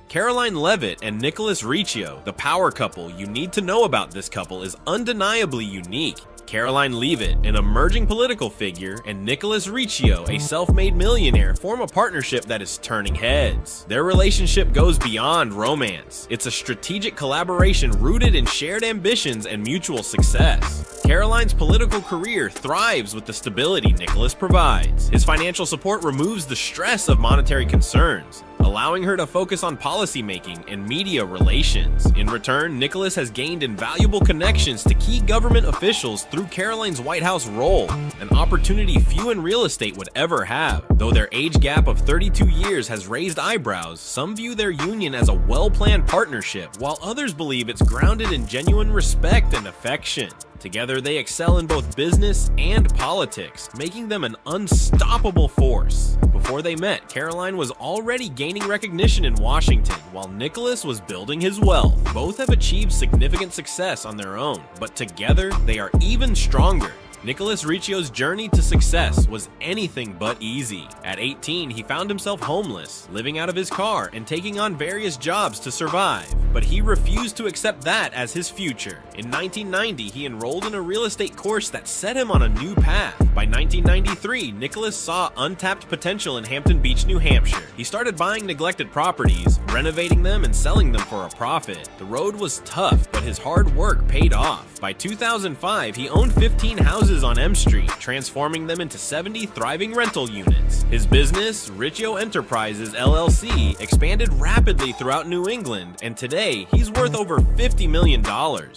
Karoline Leavitt and Nicholas Riccio, the power couple. You need to know about this couple is undeniably unique. Karoline Leavitt, an emerging political figure, and Nicholas Riccio, a self-made millionaire, form a partnership that is turning heads. Their relationship goes beyond romance. It's a strategic collaboration rooted in shared ambitions and mutual success. Karoline's political career thrives with the stability Nicholas provides. His financial support removes the stress of monetary concerns, allowing her to focus on policymaking and media relations. In return, Nicholas has gained invaluable connections to key government officials through Karoline's White House role, an opportunity few in real estate would ever have. Though their age gap of 32 years has raised eyebrows, some view their union as a well-planned partnership, while others believe it's grounded in genuine respect and affection. Together, they excel in both business and politics, making them an unstoppable force. Before they met, Karoline was already gaining recognition in Washington, while Nicholas was building his wealth. Both have achieved significant success on their own, but together, they are even stronger. Nicholas Riccio's journey to success was anything but easy. At 18, he found himself homeless, living out of his car and taking on various jobs to survive. But he refused to accept that as his future. In 1990, he enrolled in a real estate course that set him on a new path. By 1993, Nicholas saw untapped potential in Hampton Beach, New Hampshire. He started buying neglected properties, renovating them, and selling them for a profit. The road was tough, but his hard work paid off. By 2005, he owned 15 houses on M Street, transforming them into 70 thriving rental units. His business, Riccio Enterprises LLC, expanded rapidly throughout New England, and today he's worth over $50 million,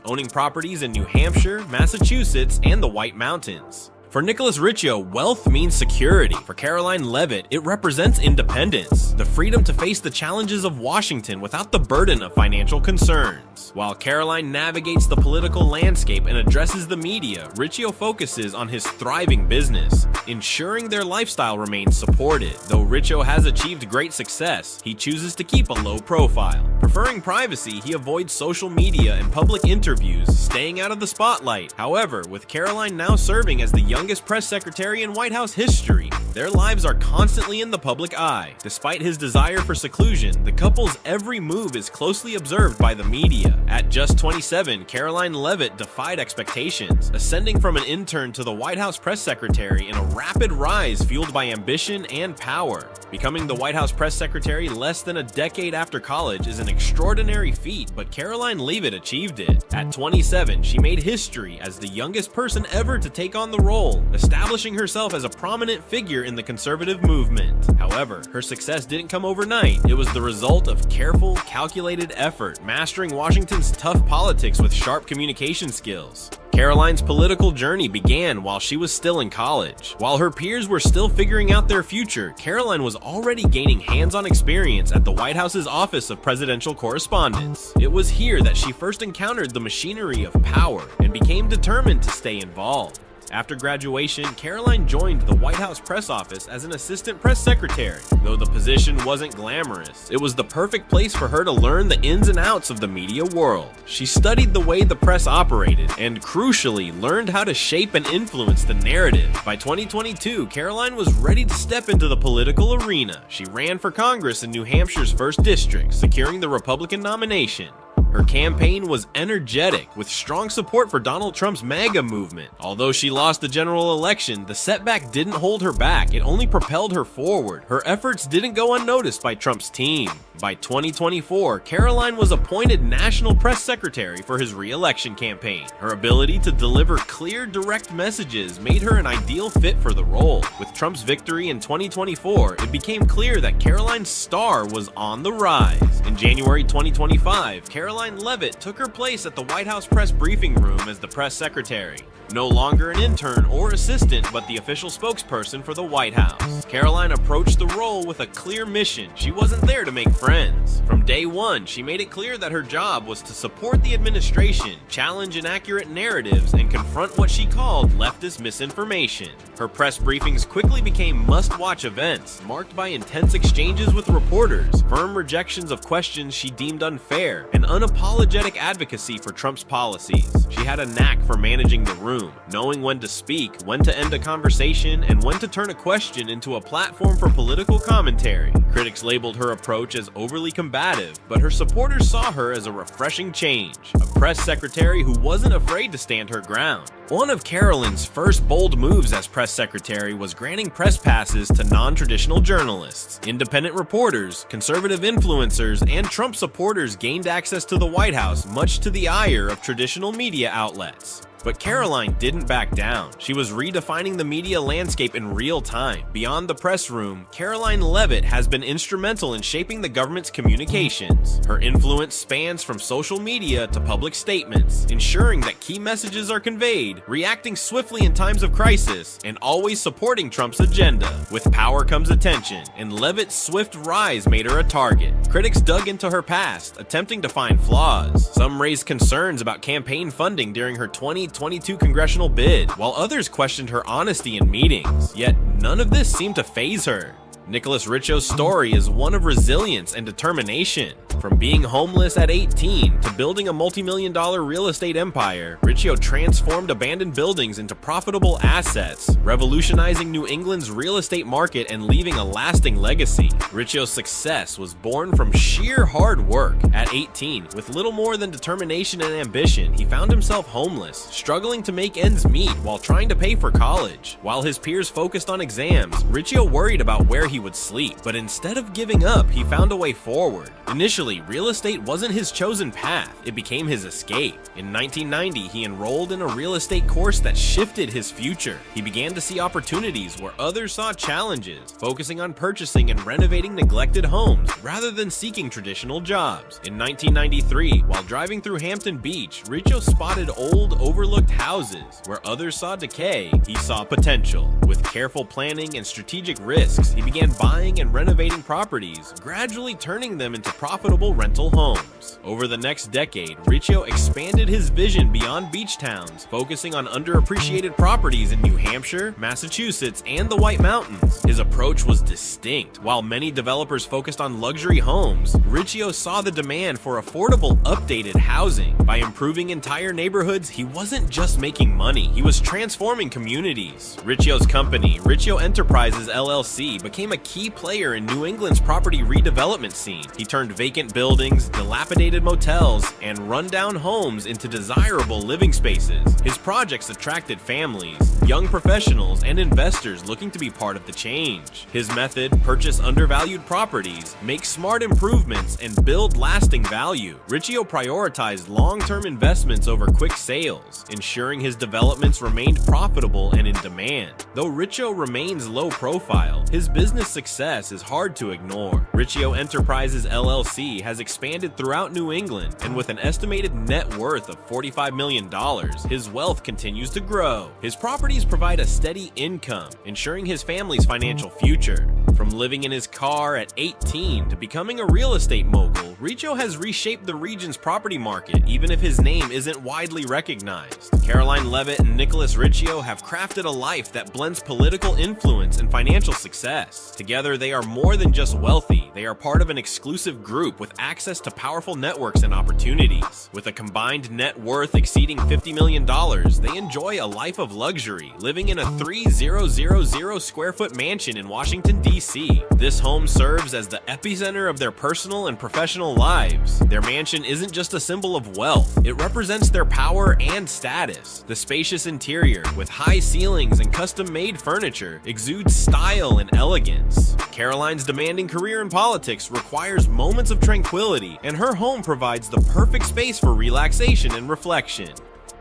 owning properties in New Hampshire, Massachusetts, and the White Mountains. For Nicholas Riccio, wealth means security. For Karoline Leavitt, it represents independence, the freedom to face the challenges of Washington without the burden of financial concerns. While Karoline navigates the political landscape and addresses the media, Riccio focuses on his thriving business, ensuring their lifestyle remains supported. Though Riccio has achieved great success, he chooses to keep a low profile. Preferring privacy, he avoids social media and public interviews, staying out of the spotlight. However, with Karoline now serving as the youngest press secretary in White House history, their lives are constantly in the public eye. Despite his desire for seclusion, the couple's every move is closely observed by the media. At just 27, Karoline Leavitt defied expectations, ascending from an intern to the White House press secretary in a rapid rise fueled by ambition and power. Becoming the White House press secretary less than a decade after college is an extraordinary feat, but Karoline Leavitt achieved it. At 27, she made history as the youngest person ever to take on the role, establishing herself as a prominent figure in the conservative movement. However, her success didn't come overnight. It was the result of careful, calculated effort, mastering Washington's tough politics with sharp communication skills. Karoline's political journey began while she was still in college. While her peers were still figuring out their future, Karoline was already gaining hands-on experience at the White House's Office of Presidential Correspondence. It was here that she first encountered the machinery of power and became determined to stay involved. After graduation, Karoline joined the White House press office as an assistant press secretary. Though the position wasn't glamorous, it was the perfect place for her to learn the ins and outs of the media world. She studied the way the press operated and, crucially, learned how to shape and influence the narrative. By 2022, Karoline was ready to step into the political arena. She ran for Congress in New Hampshire's 1st District, securing the Republican nomination. Her campaign was energetic, with strong support for Donald Trump's MAGA movement. Although she lost the general election, the setback didn't hold her back, it only propelled her forward. Her efforts didn't go unnoticed by Trump's team. By 2024, Karoline was appointed National Press Secretary for his re-election campaign. Her ability to deliver clear, direct messages made her an ideal fit for the role. With Trump's victory in 2024, it became clear that Karoline's star was on the rise. In January 2025, Karoline Leavitt took her place at the White House press briefing room as the press secretary. No longer an intern or assistant, but the official spokesperson for the White House. Karoline approached the role with a clear mission. She wasn't there to make friends. From day one, she made it clear that her job was to support the administration, challenge inaccurate narratives, and confront what she called leftist misinformation. Her press briefings quickly became must-watch events, marked by intense exchanges with reporters, firm rejections of questions she deemed unfair, and unapologetic advocacy for Trump's policies. She had a knack for managing the room, knowing when to speak, when to end a conversation, and when to turn a question into a platform for political commentary. Critics labeled her approach as overly combative, but her supporters saw her as a refreshing change, a press secretary who wasn't afraid to stand her ground. One of Karoline's first bold moves as press secretary was granting press passes to non-traditional journalists. Independent reporters, conservative influencers, and Trump supporters gained access to the White House, much to the ire of traditional media outlets. But Karoline didn't back down. She was redefining the media landscape in real time. Beyond the press room, Karoline Leavitt has been instrumental in shaping the government's communications. Her influence spans from social media to public statements, ensuring that key messages are conveyed, reacting swiftly in times of crisis, and always supporting Trump's agenda. With power comes attention, and Leavitt's swift rise made her a target. Critics dug into her past, attempting to find flaws. Some raised concerns about campaign funding during her 2022 congressional bid, while others questioned her honesty in meetings. Yet none of this seemed to faze her. Nicholas Riccio's story is one of resilience and determination. From being homeless at 18 to building a multi-million-dollar real estate empire, Riccio transformed abandoned buildings into profitable assets, revolutionizing New England's real estate market and leaving a lasting legacy. Riccio's success was born from sheer hard work. At 18, with little more than determination and ambition, he found himself homeless, struggling to make ends meet while trying to pay for college. While his peers focused on exams, Riccio worried about where he would sleep, but instead of giving up, he found a way forward. Initially, real estate wasn't his chosen path, it became his escape. In 1990, he enrolled in a real estate course that shifted his future. He began to see opportunities where others saw challenges, focusing on purchasing and renovating neglected homes rather than seeking traditional jobs. In 1993, while driving through Hampton Beach, Riccio spotted old, overlooked houses. Where others saw decay, he saw potential. With careful planning and strategic risks, he began buying and renovating properties, gradually turning them into profitable rental homes. Over the next decade, Riccio expanded his vision beyond beach towns, focusing on underappreciated properties in New Hampshire, Massachusetts, and the White Mountains. His approach was distinct. While many developers focused on luxury homes, Riccio saw the demand for affordable, updated housing. By improving entire neighborhoods, he wasn't just making money, he was transforming communities. Riccio's company, Riccio Enterprises LLC, became a key player in New England's property redevelopment scene. He turned vacant buildings, dilapidated motels, and rundown homes into desirable living spaces. His projects attracted families, young professionals, and investors looking to be part of the change. His method: purchase undervalued properties, make smart improvements, and build lasting value. Riccio prioritized long-term investments over quick sales, ensuring his developments remained profitable and in demand. Though Riccio remains low profile, his business success is hard to ignore. Riccio Enterprises LLC has expanded throughout New England, and with an estimated net worth of $45 million, his wealth continues to grow. His properties provide a steady income, ensuring his family's financial future. From living in his car at 18 to becoming a real estate mogul, Riccio has reshaped the region's property market, even if his name isn't widely recognized. Karoline Leavitt and Nicholas Riccio have crafted a life that blends political influence and financial success. Together, they are more than just wealthy, they are part of an exclusive group with access to powerful networks and opportunities. With a combined net worth exceeding $50 million, they enjoy a life of luxury, living in a 3,000 square foot mansion in Washington, D.C. This home serves as the epicenter of their personal and professional lives. Their mansion isn't just a symbol of wealth, it represents their power and status. The spacious interior, with high ceilings and custom-made furniture, exudes style and elegance. Karoline's demanding career in politics requires moments of tranquility, and her home provides the perfect space for relaxation and reflection.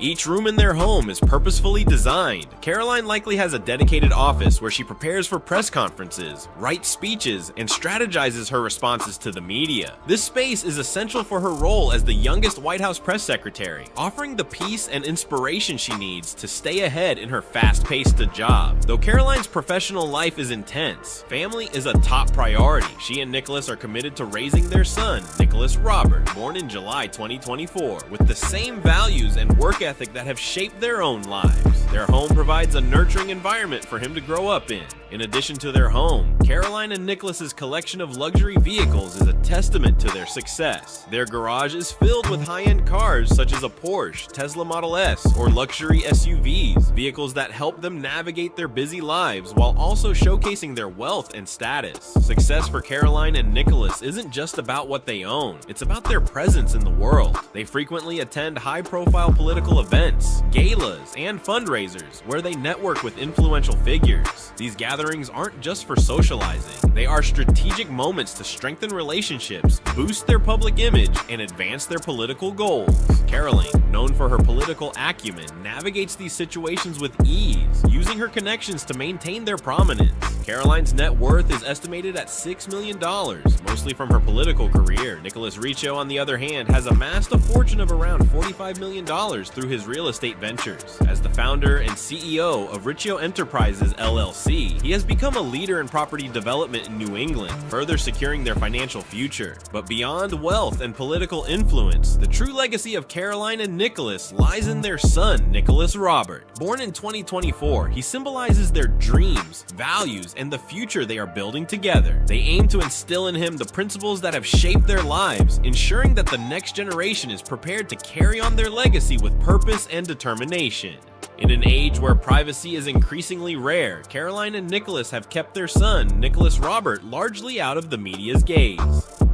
Each room in their home is purposefully designed. Karoline likely has a dedicated office where she prepares for press conferences, writes speeches, and strategizes her responses to the media. This space is essential for her role as the youngest White House press secretary, offering the peace and inspiration she needs to stay ahead in her fast-paced job. Though Karoline's professional life is intense, family is a top priority. She and Nicholas are committed to raising their son, Nicholas Robert, born in July 2024, with the same values and work ethic ethic that have shaped their own lives. Their home provides a nurturing environment for him to grow up in. In addition to their home, Karoline and Nicholas's collection of luxury vehicles is a testament to their success. Their garage is filled with high-end cars such as a Porsche, Tesla Model S, or luxury SUVs, vehicles that help them navigate their busy lives while also showcasing their wealth and status. Success for Karoline and Nicholas isn't just about what they own, it's about their presence in the world. They frequently attend high-profile political events, galas, and fundraisers where they network with influential figures. These gatherings aren't just for socializing, they are strategic moments to strengthen relationships, boost their public image, and advance their political goals. Karoline, known for her political acumen, navigates these situations with ease, using her connections to maintain their prominence. Karoline's net worth is estimated at $6 million, mostly from her political career. Nicholas Riccio, on the other hand, has amassed a fortune of around $45 million through his real estate ventures. As the founder and CEO of Riccio Enterprises LLC, he has become a leader in property development in New England, further securing their financial future. But beyond wealth and political influence, the true legacy of Karoline and Nicholas lies in their son, Nicholas Robert. Born in 2024, he symbolizes their dreams, values, and the future they are building together. They aim to instill in him the principles that have shaped their lives, ensuring that the next generation is prepared to carry on their legacy with purpose and determination. In an age where privacy is increasingly rare, Karoline and Nicholas have kept their son, Nicholas Robert, largely out of the media's gaze.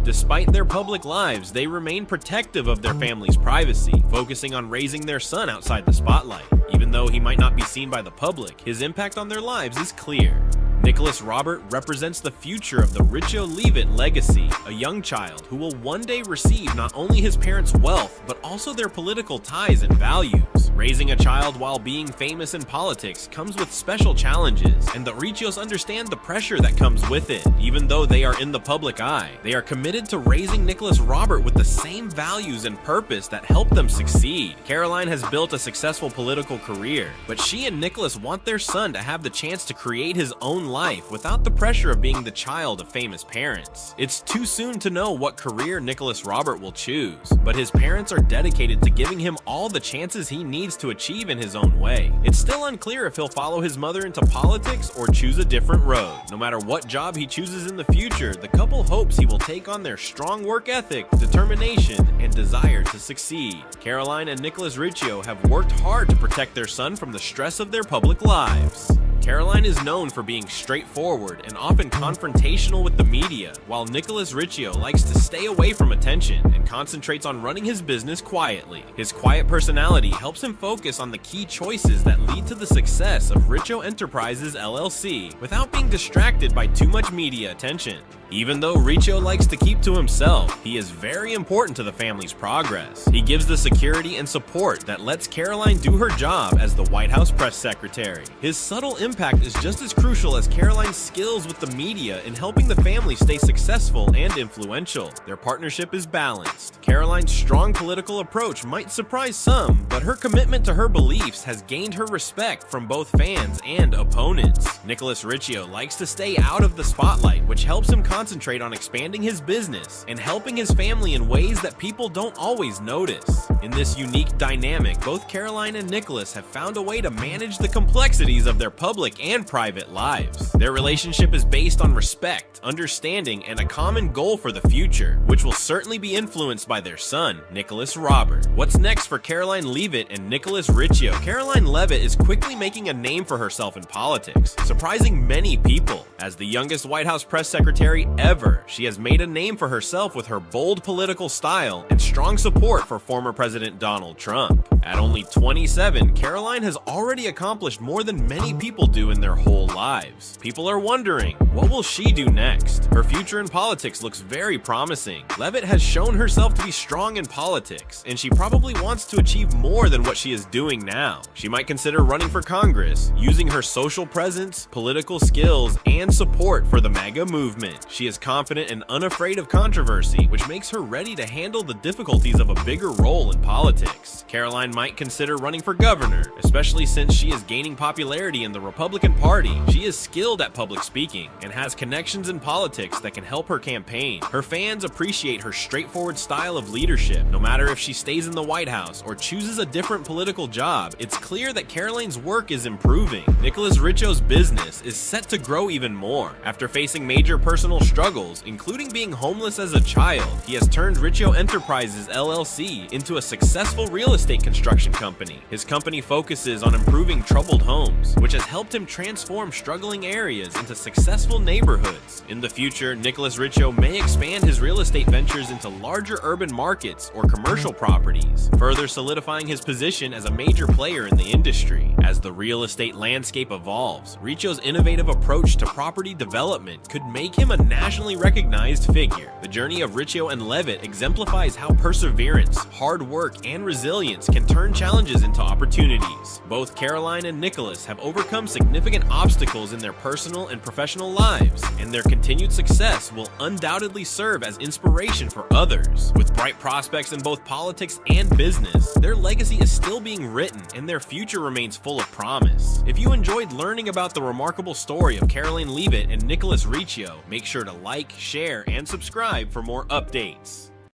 Despite their public lives, they remain protective of their family's privacy, focusing on raising their son outside the spotlight. Even though he might not be seen by the public, his impact on their lives is clear. Nicholas Robert represents the future of the Riccio Leavitt legacy, a young child who will one day receive not only his parents' wealth, but also their political ties and values. Raising a child while being famous in politics comes with special challenges, and the Riccios understand the pressure that comes with it. Even though they are in the public eye, they are committed to raising Nicholas Robert with the same values and purpose that helped them succeed. Karoline has built a successful political career, but she and Nicholas want their son to have the chance to create his own life without the pressure of being the child of famous parents. It's too soon to know what career Nicholas Robert will choose, but his parents are dedicated to giving him all the chances he needs to achieve in his own way. It's still unclear if he'll follow his mother into politics or choose a different road. No matter what job he chooses in the future, the couple hopes he will take on their strong work ethic, determination, and desire to succeed. Karoline and Nicholas Riccio have worked hard to protect their son from the stress of their public lives. Karoline is known for being straightforward and often confrontational with the media, while Nicholas Riccio likes to stay away from attention and concentrates on running his business quietly. His quiet personality helps him focus on the key choices that lead to the success of Riccio Enterprises LLC without being distracted by too much media attention. Even though Riccio likes to keep to himself, he is very important to the family's progress. He gives the security and support that lets Karoline do her job as the White House press secretary. His subtle impact is just as crucial as Karoline's skills with the media in helping the family stay successful and influential. Their partnership is balanced. Karoline's strong political approach might surprise some, but her commitment to her beliefs has gained her respect from both fans and opponents. Nicholas Riccio likes to stay out of the spotlight, which helps him concentrate on expanding his business and helping his family in ways that people don't always notice. In this unique dynamic, both Karoline and Nicholas have found a way to manage the complexities of their public and private lives. Their relationship is based on respect, understanding, and a common goal for the future, which will certainly be influenced by their son, Nicholas Robert. What's next for Karoline Leavitt and Nicholas Riccio? Karoline Leavitt is quickly making a name for herself in politics, surprising many people. As the youngest White House press secretary ever, she has made a name for herself with her bold political style and strong support for former President Donald Trump. At only 27, Karoline has already accomplished more than many people do in their whole lives. People are wondering, what will she do next? Her future in politics looks very promising. Leavitt has shown herself to be strong in politics, and she probably wants to achieve more than what she is doing now. She might consider running for Congress, using her social presence, political skills, and support for the MAGA movement. She is confident and unafraid of controversy, which makes her ready to handle the difficulties of a bigger role in politics. Karoline even might consider running for governor, especially since she is gaining popularity in the Republican Party. She is skilled at public speaking and has connections in politics that can help her campaign. Her fans appreciate her straightforward style of leadership. No matter if she stays in the White House or chooses a different political job, it's clear that Karoline's work is improving. Nicholas Riccio's business is set to grow even more. After facing major personal struggles, including being homeless as a child, he has turned Riccio Enterprises LLC into a successful real estate construction company. His company focuses on improving troubled homes, which has helped him transform struggling areas into successful neighborhoods. In the future, Nicholas Riccio may expand his real estate ventures into larger urban markets or commercial properties, further solidifying his position as a major player in the industry. As the real estate landscape evolves, Riccio's innovative approach to property development could make him a nationally recognized figure. The journey of Riccio and Leavitt exemplifies how perseverance, hard work, and resilience can turn challenges into opportunities. Both Karoline and Nicholas have overcome significant obstacles in their personal and professional lives, and their continued success will undoubtedly serve as inspiration for others. With bright prospects in both politics and business, their legacy is still being written, and their future remains full of promise. If you enjoyed learning about the remarkable story of Karoline Leavitt and Nicholas Riccio, make sure to like, share, and subscribe for more updates.